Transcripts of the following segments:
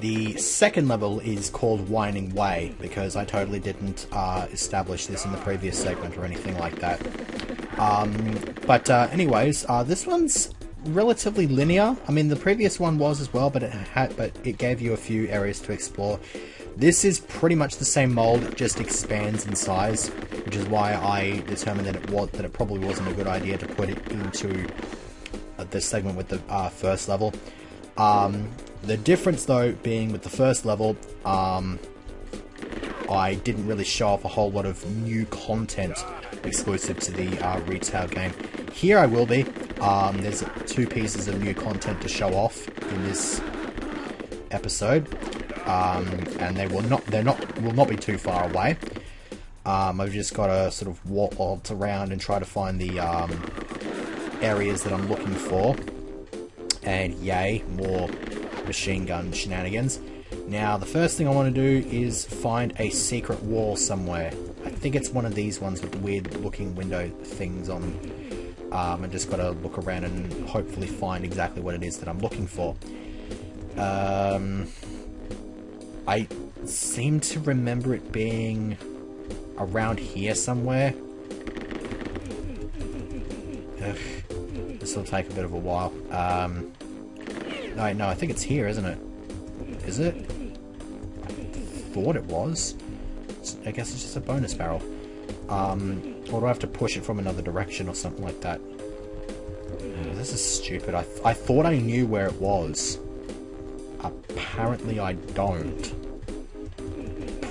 The second level is called WAAAY, because I totally didn't establish this in the previous segment or anything like that. Anyways, this one's relatively linear. I mean, the previous one was as well, but it gave you a few areas to explore. This is pretty much the same mold, it just expands in size, which is why I determined that it probably wasn't a good idea to put it into this segment with the first level. The difference though being with the first level, I didn't really show off a whole lot of new content exclusive to the retail game. Here I will be. There's 2 pieces of new content to show off in this episode, and will not be too far away. I've just got to sort of waltz around and try to find the areas that I'm looking for, and yay, more machine gun shenanigans. Now, the first thing I want to do is find a secret wall somewhere. I think it's one of these ones with the weird looking window things on. I just got to look around and hopefully find exactly what it is that I'm looking for. I seem to remember it being around here somewhere. Ugh, this will take a bit of a while. No, I think it's here, isn't it? Is it? I thought it was. I guess it's just a bonus barrel. Or do I have to push it from another direction or something like that? Oh, this is stupid. I thought I knew where it was. Apparently I don't.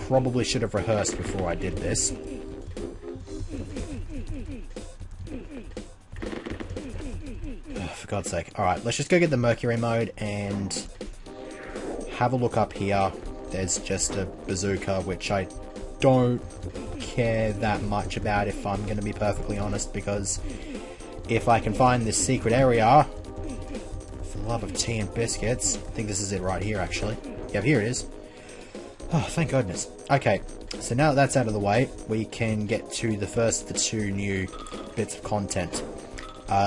Probably should have rehearsed before I did this. Oh, for God's sake. Alright, let's just go get the Mercury mode and have a look up here. There's just a bazooka, which I don't care that much about, if I'm going to be perfectly honest, because if I can find this secret area, for the love of tea and biscuits, I think this is it right here actually. Yeah, here it is. Oh, thank goodness. Okay, so now that that's out of the way, we can get to the first of the 2 new bits of content.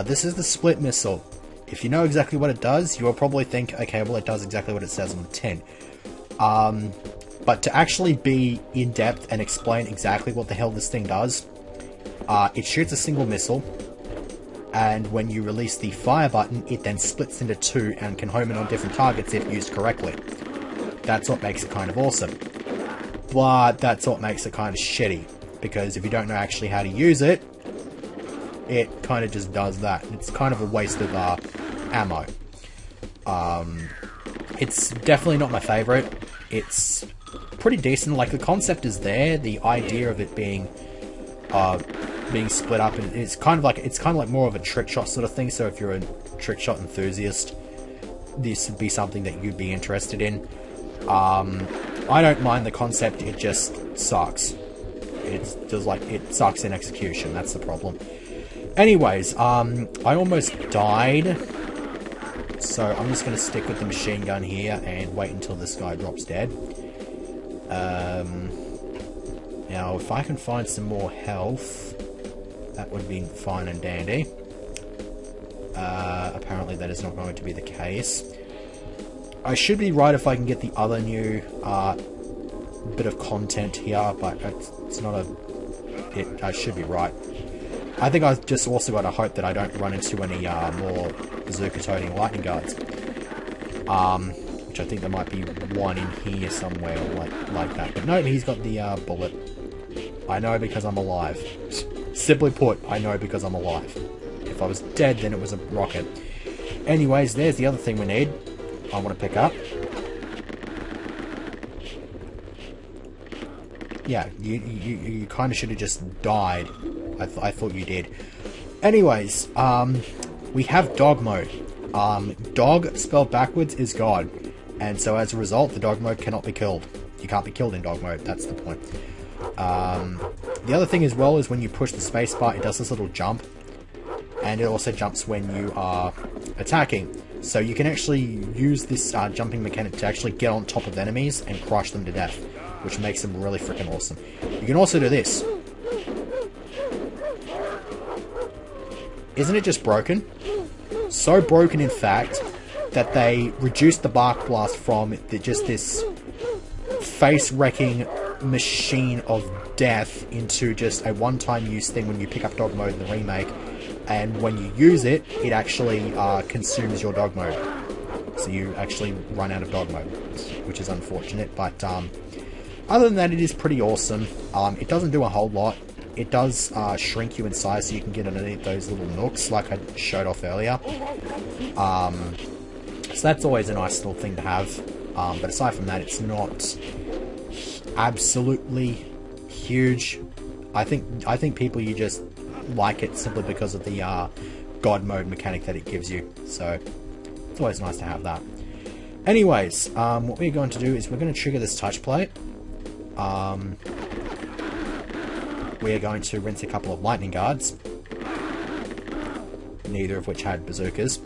This is the split missile. If you know exactly what it does, you'll probably think, okay, well it does exactly what it says on the tin. But to actually be in-depth and explain exactly what the hell this thing does, it shoots a single missile, and when you release the fire button, it then splits into 2 and can home in on different targets if used correctly. That's what makes it kind of awesome. But that's what makes it kind of shitty, because if you don't know actually how to use it, it kind of just does that. It's kind of a waste of ammo. It's definitely not my favourite. It's pretty decent. Like, the concept is there. The idea of it being split up, and it's kind of like more of a trick shot sort of thing. So if you're a trick shot enthusiast, this would be something that you'd be interested in. I don't mind the concept. It just sucks. It's just like, it sucks in execution. That's the problem. Anyways, I almost died, so I'm just going to stick with the machine gun here and wait until this guy drops dead. Now, if I can find some more health, that would be fine and dandy. Apparently that is not going to be the case. I should be right if I can get the other new bit of content here, but it's not a... I should be right. I think I've just also got to hope that I don't run into any more bazooka-toting lightning guards. Which I think there might be one in here somewhere like that. But no, he's got the bullet. I know because I'm alive. Simply put, I know because I'm alive. If I was dead, then it was a rocket. Anyways, there's the other thing we need. I want to pick up. Yeah, you kind of should have just died. I thought you did. Anyways, we have dog mode. Dog spelled backwards is God. And so as a result, the dog mode cannot be killed. You can't be killed in dog mode, that's the point. The other thing as well is when you push the spacebar, it does this little jump. And it also jumps when you are attacking. So you can actually use this jumping mechanic to actually get on top of enemies and crush them to death, which makes them really freaking awesome. You can also do this. Isn't it just broken? So broken, in fact, that they reduced the bark blast from just this face-wrecking machine of death into just a one-time use thing when you pick up dog mode in the remake, and when you use it, it actually consumes your dog mode. So you actually run out of dog mode, which is unfortunate, but other than that, it is pretty awesome. It doesn't do a whole lot. It does shrink you in size so you can get underneath those little nooks like I showed off earlier. So that's always a nice little thing to have. But aside from that, it's not absolutely huge. I think people, you just like it simply because of the God mode mechanic that it gives you. So it's always nice to have that. Anyways, what we're going to do is we're going to trigger this touch plate. We are going to rinse a couple of lightning guards, neither of which had bazookas.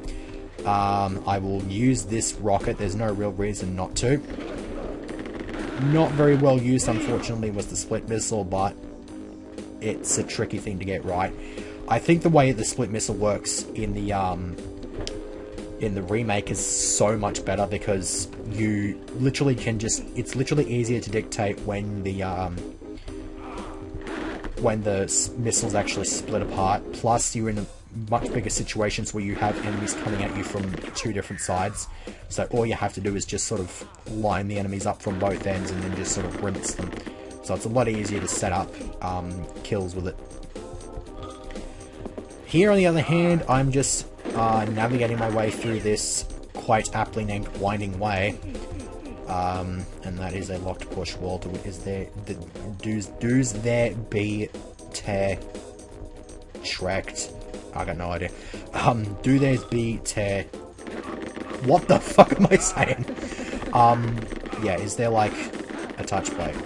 I will use this rocket. There's no real reason not to. Not very well used, unfortunately, was the split missile, but it's a tricky thing to get right. I think the way the split missile works in the remake is so much better because you literally can just, it's literally easier to dictate when the missiles actually split apart, plus you're in much bigger situations where you have enemies coming at you from two different sides, so all you have to do is just sort of line the enemies up from both ends and then just sort of rinse them. So it's a lot easier to set up kills with it. Here on the other hand, I'm just navigating my way through this quite aptly named Winding Way, and that is a locked push wall. Does there be tear tracked? I got no idea. Do there be tear? What the fuck am I saying? Yeah, is there like a touch plate?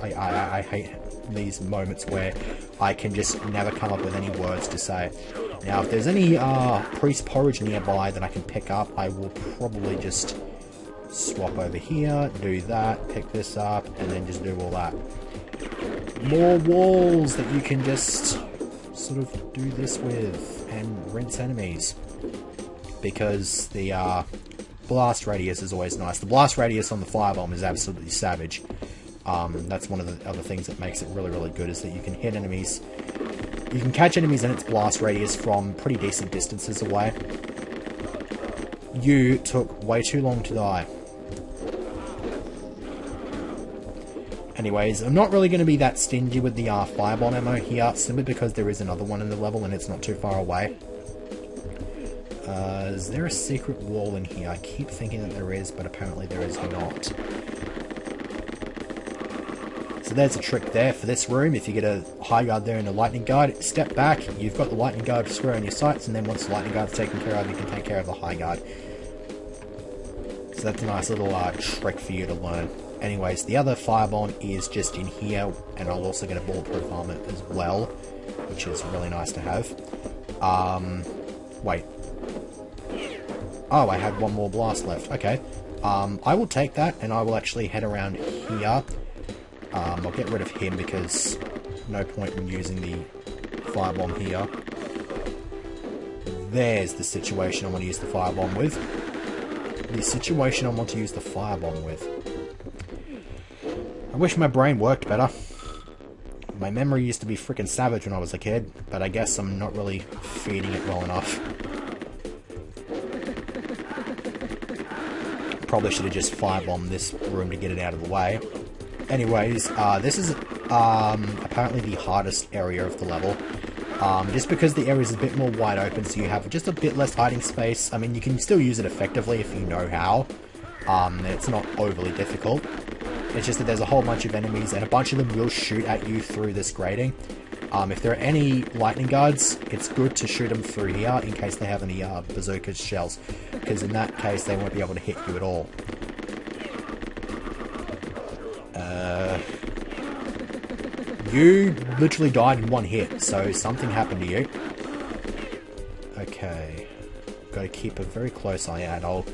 I hate these moments where I can just never come up with any words to say. Now, if there's any priest porridge nearby that I can pick up, I will probably just swap over here, do that, pick this up, and then just do all that. More walls that you can just sort of do this with and rinse enemies, because the blast radius is always nice. The blast radius on the firebomb is absolutely savage. That's one of the other things that makes it really, really good, is that you can hit enemies. You can catch enemies in its blast radius from pretty decent distances away. You took way too long to die. Anyways, I'm not really going to be that stingy with the firebomb ammo here, simply because there is another one in the level and it's not too far away. Is there a secret wall in here? I keep thinking that there is, but apparently there is not. So there's a trick there for this room. If you get a high guard there and a lightning guard, step back, you've got the lightning guard square on your sights, and then once the lightning guard's taken care of, you can take care of the high guard. So that's a nice little trick for you to learn. Anyways, the other firebomb is just in here, and I'll also get a bulletproof armor as well, which is really nice to have. Wait. Oh, I had one more blast left. Okay. I will take that, and I will actually head around here. I'll get rid of him because no point in using the firebomb here. There's the situation I want to use the firebomb with. The situation I want to use the firebomb with. I wish my brain worked better. My memory used to be freaking savage when I was a kid, but I guess I'm not really feeding it well enough. Probably should have just firebombed this room to get it out of the way. Anyways, this is apparently the hardest area of the level. Just because the area is a bit more wide open, so you have just a bit less hiding space. I mean, you can still use it effectively if you know how. It's not overly difficult. It's just that there's a whole bunch of enemies, and a bunch of them will shoot at you through this grating. If there are any lightning guards, it's good to shoot them through here in case they have any bazooka shells, because in that case they won't be able to hit you at all. You literally died in one hit, so something happened to you. Okay. Got to keep a very close eye out. I'll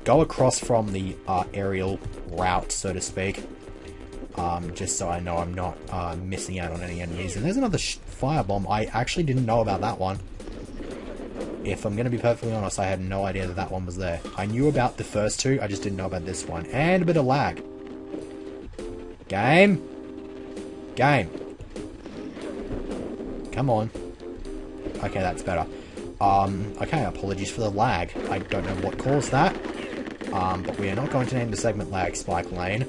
go across from the aerial route, so to speak. Just so I know I'm not missing out on any enemies. And there's another firebomb. I actually didn't know about that one. If I'm going to be perfectly honest, I had no idea that that one was there. I knew about the first two, I just didn't know about this one. And a bit of lag. Game? Game. Come on. Okay, that's better. Okay, apologies for the lag. I don't know what caused that. But we are not going to name the segment Lag Spike Lane.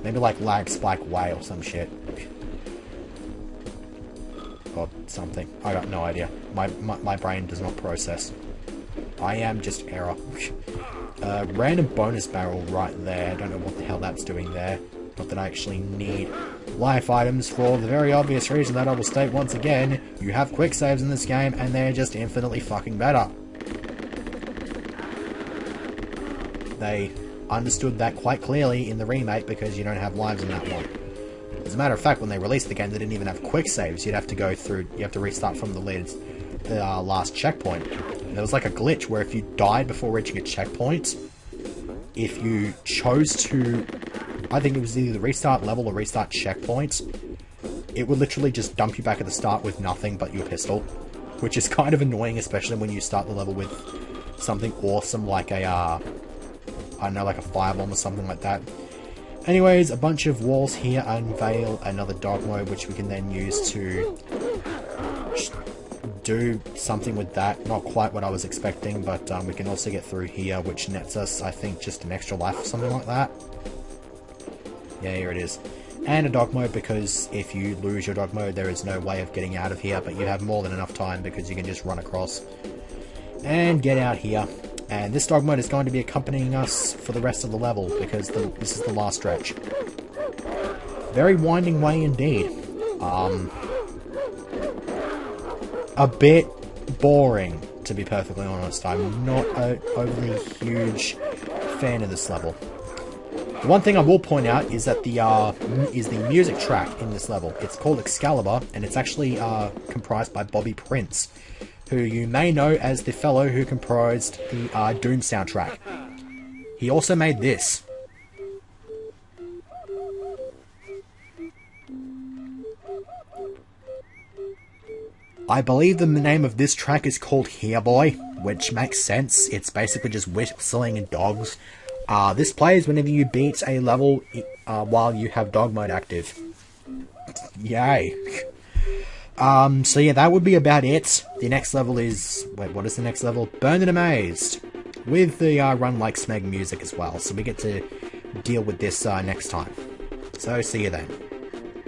Maybe like Lag Spike Way or some shit. Or something. I got no idea. My brain does not process. I am just error. Random bonus barrel right there. I don't know what the hell that's doing there. Not that I actually need life items for the very obvious reason that I will state once again, you have quick saves in this game and they're just infinitely fucking better. They understood that quite clearly in the remake because you don't have lives in that one. As a matter of fact, when they released the game, they didn't even have quick saves. You'd have to go through, you have to restart from the last checkpoint. And there was like a glitch where if you died before reaching a checkpoint, if you chose to, I think it was either the restart level or restart checkpoint, it would literally just dump you back at the start with nothing but your pistol, which is kind of annoying, especially when you start the level with something awesome like a, I don't know, like a firebomb or something like that. Anyways, a bunch of walls here unveil another dog mode, which we can then use to do something with that. Not quite what I was expecting, but we can also get through here, which nets us, I think, just an extra life or something like that. Yeah, here it is. And a dog mode, because if you lose your dog mode, there is no way of getting out of here, but you have more than enough time because you can just run across and get out here. And this dog mode is going to be accompanying us for the rest of the level, because this is the last stretch. Very winding way indeed. A bit boring, to be perfectly honest. I'm not an overly huge fan of this level. The one thing I will point out is that the music track in this level. It's called Excalibur, and it's actually comprised by Bobby Prince, who you may know as the fellow who comprised the Doom soundtrack. He also made this. I believe the name of this track is called Here Boy, which makes sense. It's basically just whistling and dogs. This plays whenever you beat a level while you have dog mode active. Yay. So yeah, that would be about it. The next level is... Wait, what is the next level? Burned and Amazed. With the Run Like Smeg music as well. So we get to deal with this next time. So see you then.